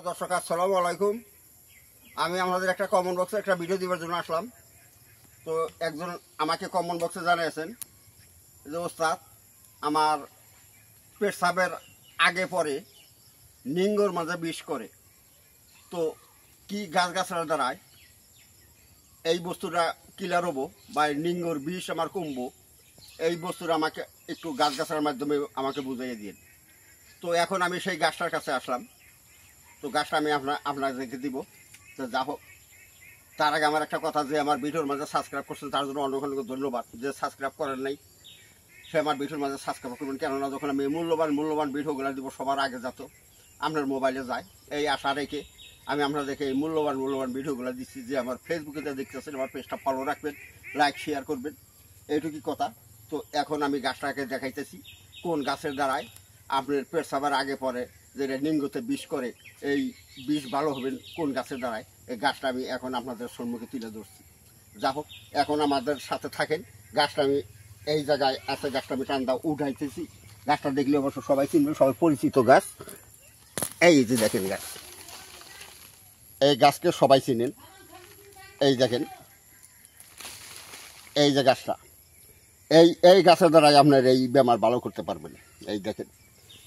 দর্শক আসসালামু আলাইকুম। আমি আমাদের একটা কমন বক্সে একটা ভিডিও দেওয়ার জন্য আসলাম। তো একজন আমাকে কমন বক্সে জানিয়েছেন যে ওস্তাদ আমার পেশাবের আগে পরে নিঙ্গর মাঝে বিষ করে, তো কি গাছগাছড়ার দ্বারায় এই বস্তুটা ক্লিয়ার হবো বা নিঙ্গর বিষ আমার কমবো, এই বস্তুটা আমাকে একটু গাছগাছড়ার মাধ্যমে আমাকে বুঝিয়ে দিন। তো এখন আমি সেই গাছটার কাছে আসলাম। তো গাছটা আমি আপনাদেরকে দিব। তো যা হোক, তার আগে আমার একটা কথা, যে আমার ভিডিওর মাঝে সাবস্ক্রাইব করছেন তার জন্য অনেক অনেক ধন্যবাদ। যে সাবস্ক্রাইব করেন নাই সে আমার ভিডিওর মাঝে সাবস্ক্রাইব করবেন, কেননা যখন আমি মূল্যবান ভিডিওগুলো দিব সবার আগে যাতে আপনার মোবাইলে যায়, এই আশা রেখে আমি আপনাদেরকে এই মূল্যবান ভিডিওগুলো দিচ্ছি। যে আমার ফেসবুকে দেখতেছেন আমার পেজটা ফলো রাখবেন, লাইক শেয়ার করবেন, এইটুকুই কথা। তো এখন আমি গাছটাকে দেখাইতেছি কোন গাছের দ্বারায় আপনার পেশাবার আগে পরে যেটা নিঙ্গতে বিষ করে, এই বিষ ভালো হবেন কোন গাছের দ্বারায়, এই গাছটা আমি এখন আপনাদের সম্মুখে তুলে ধরছি। যা হোক, এখন আমাদের সাথে থাকেন। গাছটা আমি এই জায়গায় আছে, গাছটা আমি টান্দা উঠাইতেছি। গাছটা দেখলে অবশ্য সবাই চিনবেন, সবাই পরিচিত গাছ। এই যে দেখেন গাছ, এই গাছকে সবাই চিনেন। এই দেখেন, এই যে গাছটা, এই গাছের দ্বারাই আপনার এই বেমার ভালো করতে পারবেন। এই দেখেন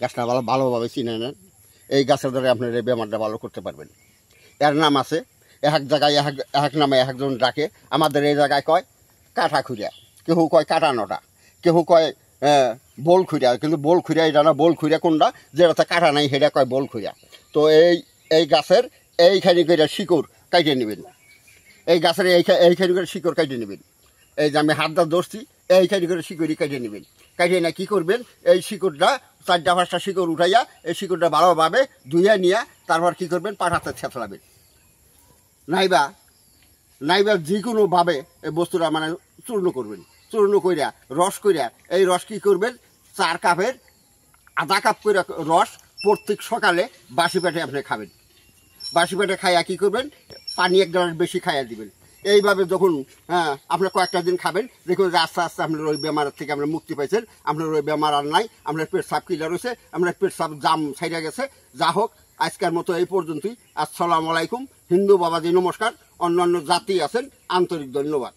গাছটা ভালোভাবে চিনে নেন, এই গাছের দ্বারা আপনার এই বেমারটা ভালো করতে পারবেন। এর নাম আছে, এক জায়গায় এক নামে একজন ডাকে। আমাদের এই জায়গায় কয় কাঠা খুঁড়িয়া, কেউ কয় কাটা নটা, কেউ কয় বোল খুঁড়িয়া, কিন্তু বোল খুঁড়িয়া এটা না। বোল খুঁড়িয়া কোনটা, যেটাতে কাটা নাই সেটা কয় বোল খুঁড়িয়া। তো এই গাছের এইখানি করে শিকড় কাটিয়ে নেবেন, এই গাছের এইখানি করে শিকড় কাটিয়ে নেবেন। এই যে আমি হাতটা ধরছি, এইখানি করে শিকড়ি কাটিয়ে নেবেন। কাটিয়ে না কি করবেন, এই শিকড়টা 4-5টা শিকড় উঠাইয়া এই শিকড়টা ভালোভাবে ধুইয়া নিয়ে তারপর কি করবেন, পাঠাতে ছেঁচড়াবেন। নাইবা যে কোনোভাবে এই বস্তুটা মানে চূর্ণ করবেন। চূর্ণ কইরা রস কইরা, এই রস কি করবেন, 4 কাপের আধা কাপ করে রস প্রত্যেক সকালে বাসি পেটে আপনি খাবেন। বাসি পেটে খাইয়া কি করবেন, পানি 1 গ্লাস বেশি খাইয়া দিবেন। এইভাবে যখন আপনার কয়েকটা দিন খাবেন, দেখুন যে আস্তে আস্তে আপনার ওই বেমারের থেকে আপনার মুক্তি পাইছেন। আপনার ওই বেমার আর নাই, আপনার পেট সাপ ক্লিয়ার হয়েছে, আপনার পেট সাপ জাম ছাইড়া গেছে। যা হোক, আজকের মতো এই পর্যন্তই। আসসালামু আলাইকুম। হিন্দু বাবাজি নমস্কার, অন্যান্য জাতি আছেন আন্তরিক ধন্যবাদ।